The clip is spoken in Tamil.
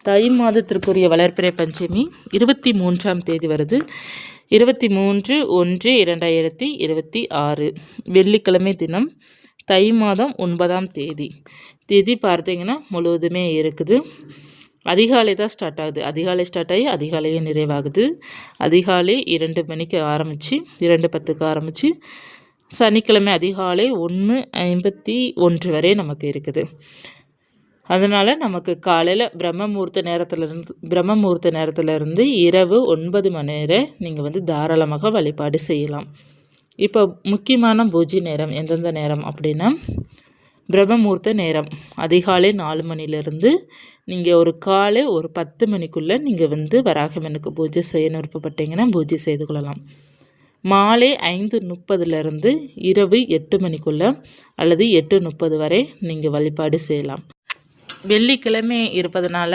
தை மாதத்திற்குரிய வளர்பிறை பஞ்சமி 23ஆம் தேதி வருது. 23/1/2026 வெள்ளிக்கிழமை தினம், தை மாதம் 9ஆம் தேதி. தேதி பார்த்தீங்கன்னா முழுவதுமே இருக்குது. அதிகாலை தான் ஸ்டார்ட் ஆகுது. அதிகாலை ஸ்டார்ட் ஆகி அதிகாலையே நிறைவாகுது. அதிகாலை 2 மணிக்கு ஆரம்பித்து 2:10க்கு ஆரம்பித்து சனிக்கிழமை அதிகாலை 1:51 வரை நமக்கு இருக்குது. அதனால் நமக்கு காலையில் பிரம்ம முகூர்த்த நேரத்துலேருந்து இரவு 9 மணி நேரம் நீங்கள் தாராளமாக வழிபாடு செய்யலாம். இப்போ முக்கியமான பூஜை நேரம் எந்தெந்த நேரம் அப்படின்னா, பிரம்ம முகூர்த்த நேரம் அதிகாலை 4 மணிலேருந்து நீங்கள் ஒரு காலை 10 மணிக்குள்ளே நீங்கள் வராகமனுக்கு பூஜை செய்யணும் விருப்பப்பட்டீங்கன்னா பூஜை செய்து கொள்ளலாம். மாலை 5:30லேருந்து இரவு 8 மணிக்குள்ளே அல்லது 8:30 வரை நீங்கள் வழிபாடு செய்யலாம். வெள்ளிக்கிழமை இருப்பதனால